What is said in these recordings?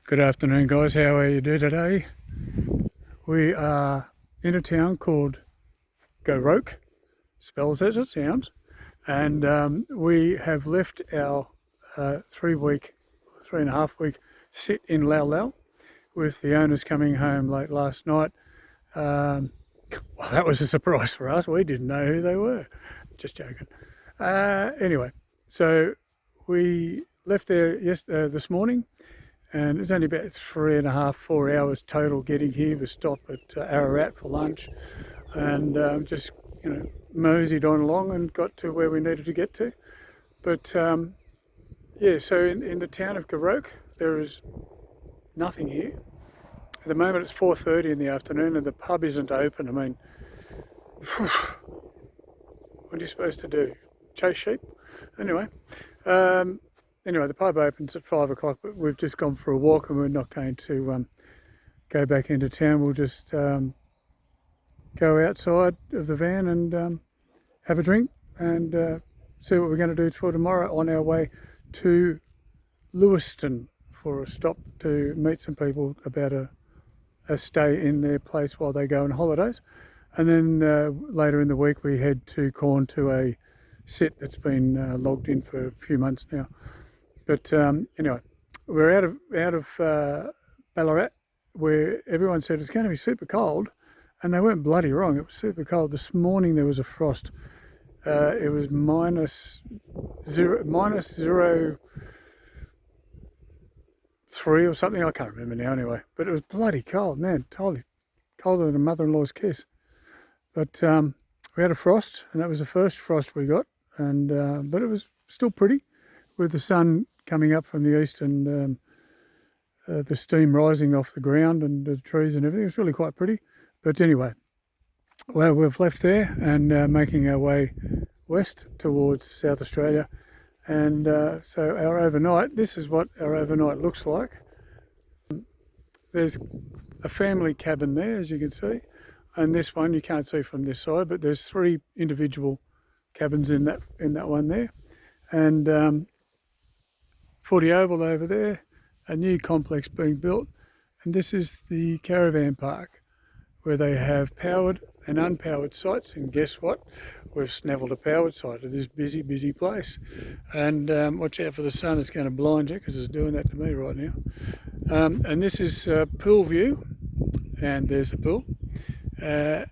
Good afternoon, guys. How are you doing today? We are in a town called Goroke, spells as it sounds, and we have left our 3.5 week sit in Lal Lal with the owners coming home late last night. Well, that was a surprise for us. We didn't know who they were. Just joking. Anyway, so we left there this morning. And it was only about 3.5, 4 hours total getting here. We stopped at Ararat for lunch and just, moseyed on along and got to where we needed to get to. But yeah, so in the town of Goroke, there is nothing here. At the moment it's 4:30 in the afternoon and the pub isn't open. I mean, what are you supposed to do? Chase sheep? Anyway, the pub opens at 5 o'clock, but we've just gone for a walk and we're not going to go back into town. We'll just go outside of the van and have a drink and see what we're going to do for tomorrow on our way to Lewiston for a stop to meet some people about a stay in their place while they go on holidays. And then later in the week we head to Corn to a sit that's been logged in for a few months now. But anyway, we're out of Ballarat, where everyone said it's going to be super cold, and they weren't bloody wrong. It was super cold. This morning there was a frost. It was minus 0.3 or something. I can't remember now anyway. But it was bloody cold, man. Totally colder than a mother-in-law's kiss. But we had a frost, and that was the first frost we got. And but it was still pretty, with the sun coming up from the east and the steam rising off the ground and the trees and everything. It's really quite pretty. But anyway, well, we've left there and making our way west towards South Australia. And so our overnight, this is what our overnight looks like. There's a family cabin there, as you can see. And this one you can't see from this side, but there's 3 individual cabins in that one there. And Footy Oval over there, a new complex being built, and this is the caravan park where they have powered and unpowered sites. And guess what? We've snavelled a powered site at this busy place. And watch out for the sun, it's going to blind you because it's doing that to me right now. And this is pool view, and there's the pool, and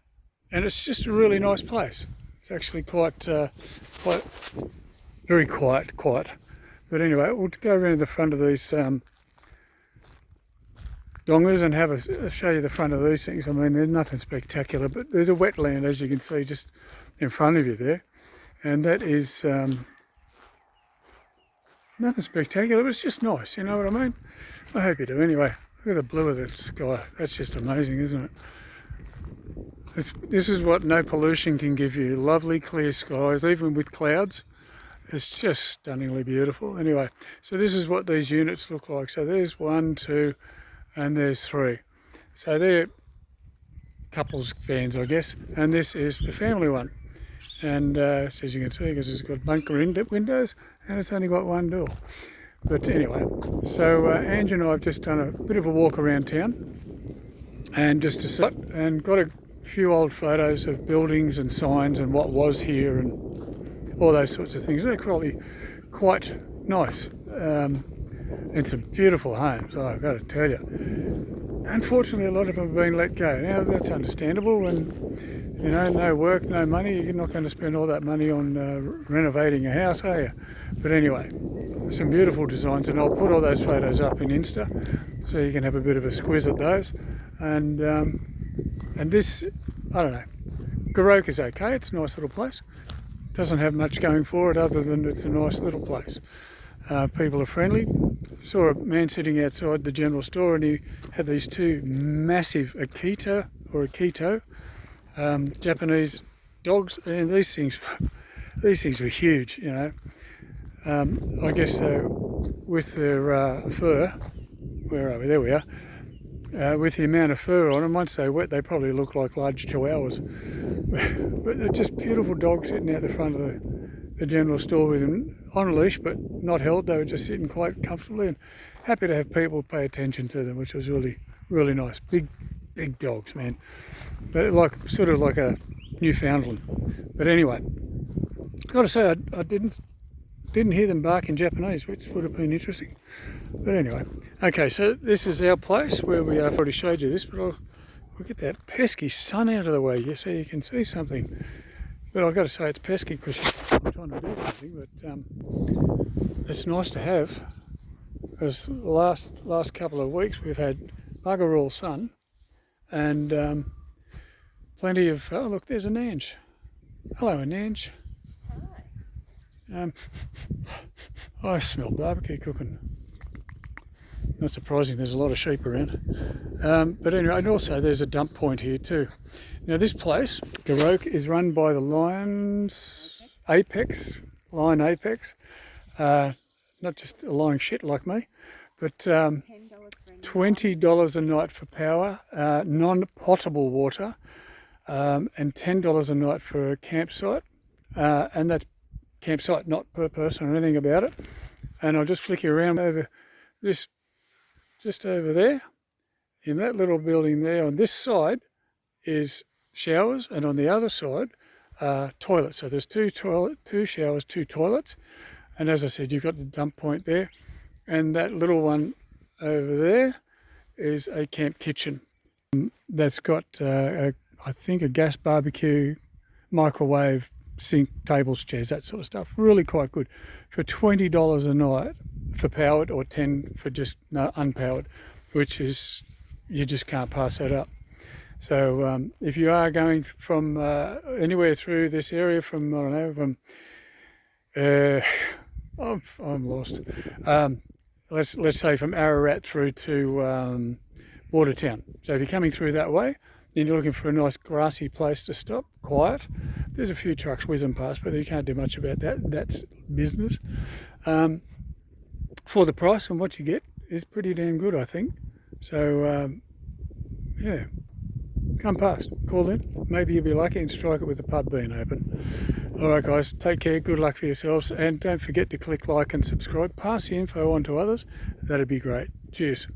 it's just a really nice place. It's actually quite very quiet. But anyway, we'll go around the front of these dongas and show you the front of these things. I mean, there's nothing spectacular, but there's a wetland, as you can see, just in front of you there. And that is nothing spectacular, but it's just nice, you know what I mean? I hope you do. Anyway, look at the blue of the sky. That's just amazing, isn't it? This is what no pollution can give you. Lovely clear skies, even with clouds. It's just stunningly beautiful. Anyway, so this is what these units look like. So there's 1, 2, and there's 3. So they're couples vans, I guess. And this is the family one. And so as you can see, because it's got bunker windows, and it's only got one door. But anyway, so Ange and I have just done a bit of a walk around town, and just to sit and got a few old photos of buildings and signs and what was here and all those sorts of things. They're probably quite nice. And some beautiful homes, I've got to tell you. Unfortunately, a lot of them have been let go. Now, that's understandable. And, no work, no money. You're not going to spend all that money on renovating a house, are you? But anyway, some beautiful designs. And I'll put all those photos up in Insta so you can have a bit of a squiz at those. And this, I don't know, Goroke is okay. It's a nice little place. Doesn't have much going for it other than it's a nice little place. People are friendly. Saw a man sitting outside the general store, and he had these 2 massive Akita Japanese dogs, and these things were huge, I guess with their fur. Where are we? There we are. With the amount of fur on them, once they wet, they probably look like large chihuahuas. But they're just beautiful dogs sitting out the front of the general store with them on a leash, but not held. They were just sitting quite comfortably and happy to have people pay attention to them, which was really, really nice. Big dogs, man. But like sort of like a Newfoundland. But anyway, I've got to say I didn't hear them bark in Japanese, which would have been interesting. But anyway, okay, so this is our place where we have already showed you this, but we'll get that pesky sun out of the way so you can see something. But I've got to say it's pesky because I'm trying to do something, but it's nice to have. Because the last couple of weeks we've had bugger all sun and plenty of, oh look, there's a Nange. Hello, a Nange. I smell barbecue cooking. Not surprising, there's a lot of sheep around. But anyway, and also there's a dump point here too. Now this place, Garoke, is run by the Lion Apex. Not just a lying shit like me, but $20 a night for power, non-potable water, and $10 a night for a campsite. And that's campsite not per person or anything about it. And I'll just flick you around over this, just over there, in that little building there. On this side is showers, and on the other side, toilets. So there's two showers, 2 toilets. And as I said, you've got the dump point there. And that little one over there is a camp kitchen. That's got, I think, a gas barbecue, microwave, sink, tables, chairs, that sort of stuff. Really quite good. For $20 a night for powered, or $10 for just unpowered, which is, you just can't pass that up. So if you are going from anywhere through this area, from, I don't know, from I'm lost. Let's say from Ararat through to Bordertown. So if you're coming through that way, then you're looking for a nice grassy place to stop, quiet. There's a few trucks whizzing past, but you can't do much about that. That's business. For the price and what you get is pretty damn good, I think. So yeah, come past, call in. Maybe you'll be lucky and strike it with the pub being open. All right, guys, take care. Good luck for yourselves, and don't forget to click like and subscribe. Pass the info on to others. That'd be great. Cheers.